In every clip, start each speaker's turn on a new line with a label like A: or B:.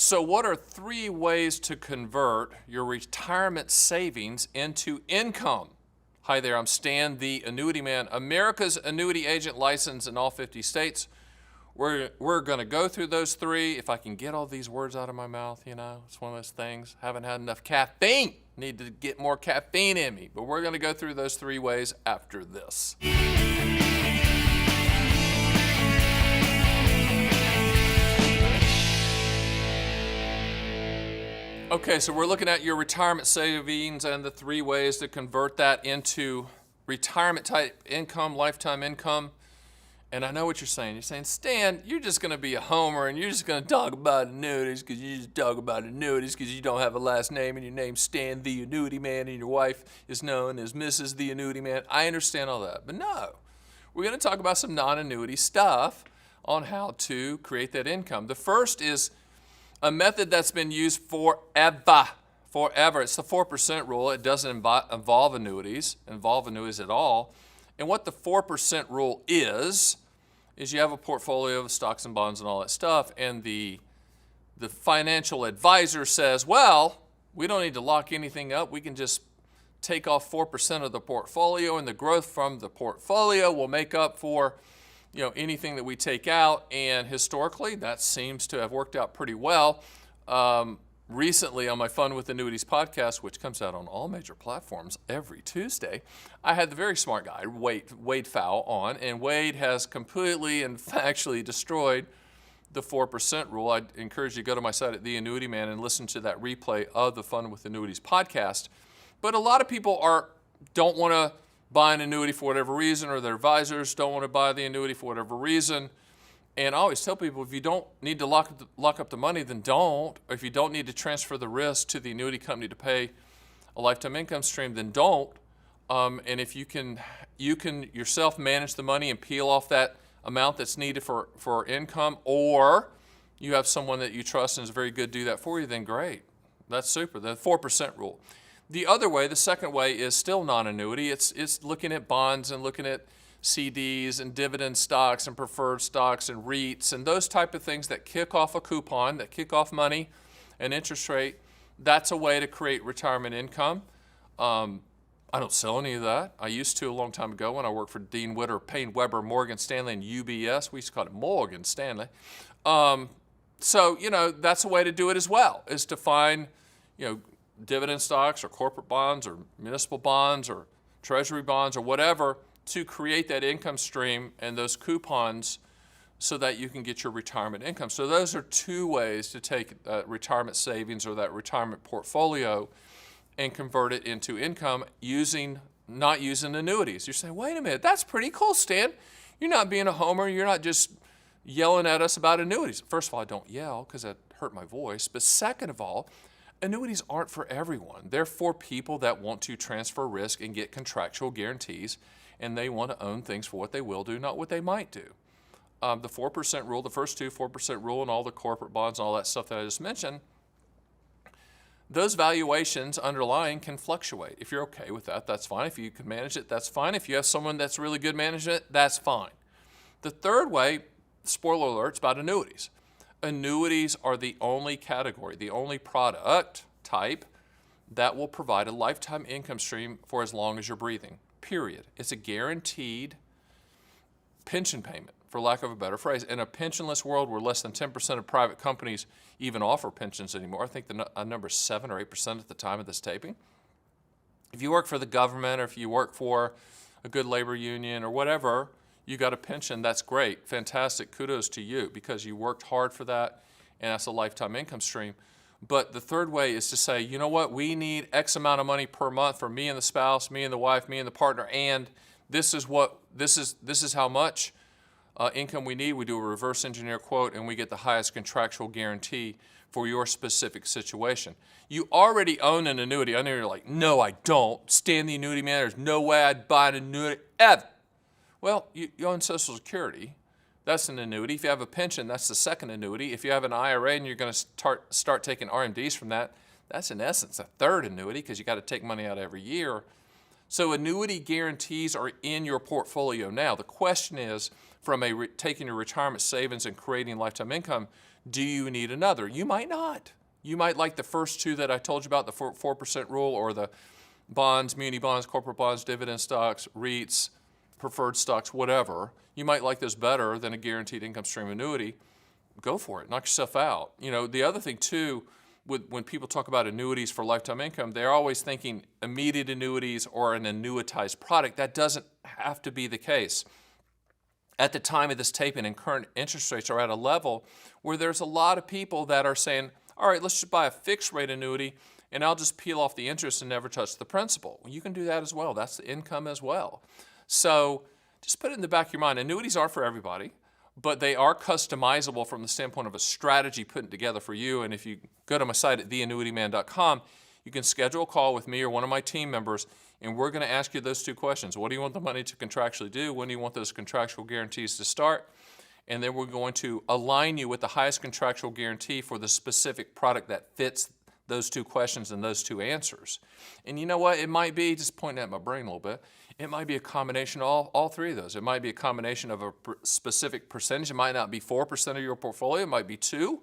A: So what are 3 ways to convert your retirement savings into income? Hi there, I'm Stan, the Annuity Man, America's annuity agent licensed in all 50 states. We're going to go through those 3. If I can get all these words out of my mouth, it's one of those things. Haven't had enough caffeine. Need to get more caffeine in me. But we're going to go through those 3 ways after this. Okay, so we're looking at your retirement savings and the 3 ways to convert that into retirement type income, lifetime income. And I know what you're saying. You're saying, Stan, you're just going to be a homer and you're just going to talk about annuities because you just talk about annuities because you don't have a last name and your name's Stan the Annuity Man and your wife is known as Mrs. the Annuity Man. I understand all that. But no, we're going to talk about some non-annuity stuff on how to create that income. The first is a method that's been used forever. It's the 4% rule. It doesn't involve annuities at all. And what the 4% rule is you have a portfolio of stocks and bonds and all that stuff, and the financial advisor says, well, we don't need to lock anything up. We can just take off 4% of the portfolio, and the growth from the portfolio will make up for anything that we take out. And historically, that seems to have worked out pretty well. Recently, on my Fun with Annuities podcast, which comes out on all major platforms every Tuesday, I had the very smart guy, Wade Fowl, on, and Wade has completely and factually destroyed the 4% rule. I'd encourage you to go to my site at The Annuity Man and listen to that replay of the Fun with Annuities podcast. But a lot of people don't want to buy an annuity for whatever reason, or their advisors don't want to buy the annuity for whatever reason. And I always tell people, if you don't need to lock up the money, then don't. Or if you don't need to transfer the risk to the annuity company to pay a lifetime income stream, then don't. And if you can yourself manage the money and peel off that amount that's needed for income, or you have someone that you trust and is very good to do that for you, then great. That's super. The 4% rule. The other way, the second way, is still non-annuity. It's looking at bonds and looking at CDs and dividend stocks and preferred stocks and REITs and those type of things that kick off a coupon, that kick off money and interest rate. That's a way to create retirement income. I don't sell any of that. I used to a long time ago when I worked for Dean Witter, Payne Weber, Morgan Stanley, and UBS. We used to call it Morgan Stanley. So that's a way to do it as well, is to find dividend stocks or corporate bonds or municipal bonds or treasury bonds or whatever, to create that income stream and those coupons so that you can get your retirement income. So those are 2 ways to take retirement savings or that retirement portfolio and convert it into income not using annuities. You're saying, wait a minute, that's pretty cool, Stan. You're not being a homer. You're not just yelling at us about annuities. First of all, I don't yell because that hurt my voice. But second of all, annuities aren't for everyone. They're for people that want to transfer risk and get contractual guarantees, and they want to own things for what they will do, not what they might do. The 4% rule, the first 2, 4% rule, and all the corporate bonds and all that stuff that I just mentioned, those valuations underlying can fluctuate. If you're okay with that, that's fine. If you can manage it, that's fine. If you have someone that's really good managing it, that's fine. The third way, spoiler alert, it's about annuities. Annuities are the only category, the only product type that will provide a lifetime income stream for as long as you're breathing. Period. It's a guaranteed pension payment, for lack of a better phrase. In a pensionless world where less than 10% of private companies even offer pensions anymore, I think the number is 7 or 8% at the time of this taping. If you work for the government, or if you work for a good labor union or whatever, you got a pension, that's great, fantastic, kudos to you, because you worked hard for that, and that's a lifetime income stream. But the third way is to say, you know what, we need X amount of money per month for me and the spouse, me and the wife, me and the partner, and this is how much income we need. We do a reverse engineer quote, and we get the highest contractual guarantee for your specific situation. You already own an annuity. I know you're like, no, I don't. Stan the Annuity Man, there's no way I'd buy an annuity ever. Well, you own Social Security. That's an annuity. If you have a pension, that's the second annuity. If you have an IRA and you're going to start taking RMDs from that, that's in essence a third annuity, because you got to take money out every year. So annuity guarantees are in your portfolio now. The question is, from taking your retirement savings and creating lifetime income, Do you need another? You might not. You might like the first two that I told you about, the 4% rule, or the bonds, muni bonds, corporate bonds, dividend stocks, REITs, preferred stocks, whatever. You might like those better than a guaranteed income stream annuity. Go for it. Knock yourself out. The other thing too, when people talk about annuities for lifetime income, they're always thinking immediate annuities or an annuitized product. That doesn't have to be the case. At the time of this taping, and current interest rates are at a level where there's a lot of people that are saying, all right, let's just buy a fixed rate annuity and I'll just peel off the interest and never touch the principal. You can do that as well. That's the income as well. So just put it in the back of your mind. Annuities are for everybody, but they are customizable from the standpoint of a strategy put together for you. And if you go to my site at theannuityman.com, you can schedule a call with me or one of my team members, and we're going to ask you those two questions. What do you want the money to contractually do? When do you want those contractual guarantees to start? And then we're going to align you with the highest contractual guarantee for the specific product that fits those two questions and those two answers. And you know what? It might be, just pointing at my brain a little bit, it might be a combination of all three of those. It might be a combination of a specific percentage. It might not be 4% of your portfolio. It might be 2%.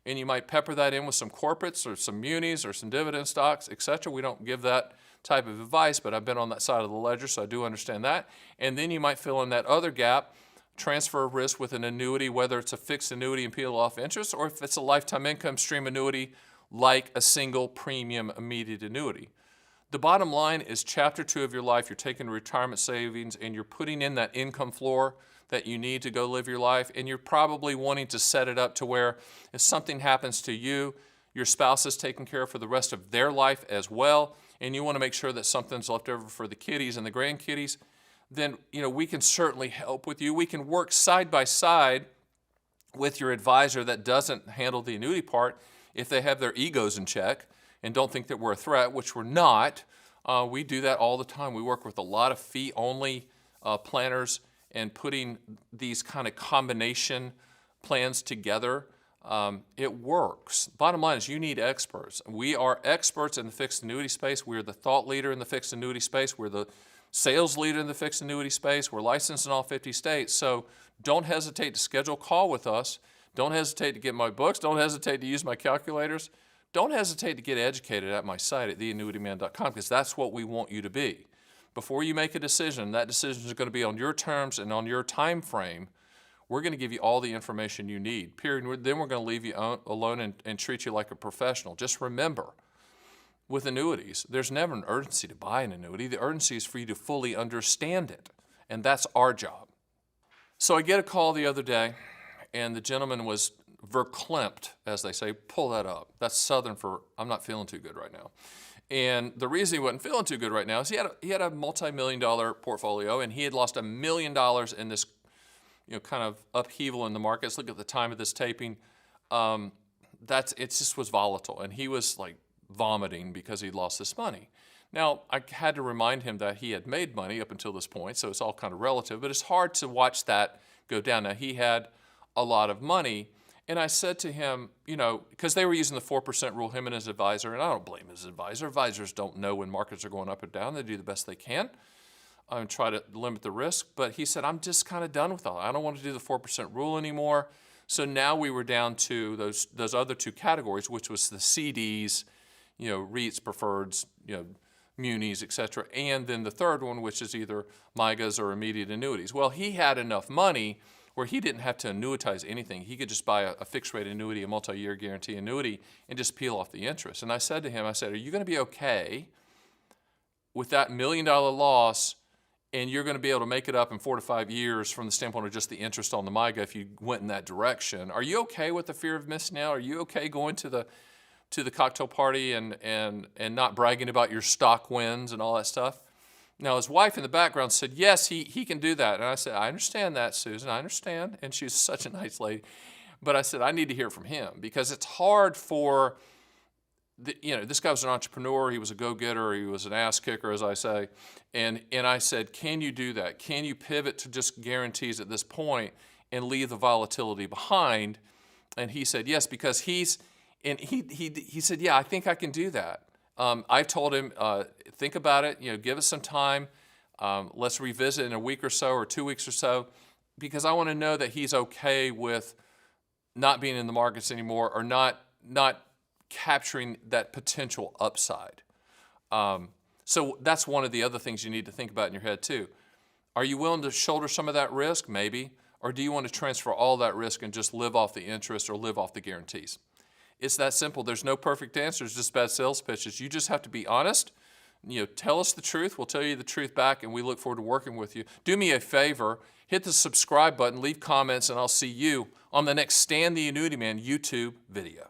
A: And you might pepper that in with some corporates or some munis or some dividend stocks, etc. We don't give that type of advice, but I've been on that side of the ledger, so I do understand that. And then you might fill in that other gap, transfer of risk with an annuity, whether it's a fixed annuity and peel off interest, or if it's a lifetime income stream annuity like a single premium immediate annuity. The bottom line is chapter 2 of your life, you're taking retirement savings and you're putting in that income floor that you need to go live your life, and you're probably wanting to set it up to where if something happens to you, your spouse is taken care of for the rest of their life as well, and you want to make sure that something's left over for the kiddies and the grandkiddies, then we can certainly help with you. We can work side by side with your advisor that doesn't handle the annuity part if they have their egos in check and don't think that we're a threat, which we're not. We do that all the time. We work with a lot of fee-only planners, and putting these kind of combination plans together, it works. Bottom line is you need experts. We are experts in the fixed annuity space. We're the thought leader in the fixed annuity space. We're the sales leader in the fixed annuity space. We're licensed in all 50 states. So don't hesitate to schedule a call with us. Don't hesitate to get my books. Don't hesitate to use my calculators. Don't hesitate to get educated at my site at theannuityman.com, because that's what we want you to be. Before you make a decision, that decision is going to be on your terms and on your time frame. We're going to give you all the information you need, period. Then we're going to leave you alone and treat you like a professional. Just remember, with annuities, there's never an urgency to buy an annuity. The urgency is for you to fully understand it, and that's our job. So I get a call the other day, and the gentleman was verklempt, as they say. Pull that up. That's Southern for I'm not feeling too good right now. And the reason he wasn't feeling too good right now is he had a multi-million-dollar portfolio, and he had lost $1 million in this kind of upheaval in the markets. Look at the time of this taping. It just was volatile, and he was like vomiting because he'd lost this money. Now, I had to remind him that he had made money up until this point, so it's all kind of relative, but it's hard to watch that go down. Now, he had a lot of money, and I said to him, because they were using the 4% rule, him and his advisor, and I don't blame his advisor. Advisors don't know when markets are going up or down. They do the best they can and try to limit the risk. But he said, I'm just kind of done with all. I don't want to do the 4% rule anymore. So now we were down to those other two categories, which was the CDs, REITs, preferreds, munis, et cetera, and then the third one, which is either MYGAs or immediate annuities. Well, he had enough money where he didn't have to annuitize anything. He could just buy a fixed rate annuity, a multi-year guarantee annuity, and just peel off the interest. And I said to him, are you going to be okay with that $1 million loss, and you're going to be able to make it up in 4 to 5 years from the standpoint of just the interest on the MYGA if you went in that direction? Are you okay with the fear of missing out? Are you okay going to the cocktail party and not bragging about your stock wins and all that stuff? Now, his wife in the background said, yes, he can do that. And I said, I understand that, Susan, I understand. And she's such a nice lady. But I said, I need to hear from him, because it's hard for, this guy was an entrepreneur. He was a go-getter. He was an ass kicker, as I say. And I said, can you do that? Can you pivot to just guarantees at this point and leave the volatility behind? And he said, yes, because he said, yeah, I think I can do that. I told him, think about it, give us some time. Let's revisit in a week or so or 2 weeks or so, because I want to know that he's okay with not being in the markets anymore or not capturing that potential upside. So that's one of the other things you need to think about in your head too. Are you willing to shoulder some of that risk? Maybe. Or do you want to transfer all that risk and just live off the interest or live off the guarantees? It's that simple. There's no perfect answers, just bad sales pitches. You just have to be honest. Tell us the truth. We'll tell you the truth back, and we look forward to working with you. Do me a favor. Hit the subscribe button, leave comments, and I'll see you on the next Stan the Annuity Man YouTube video.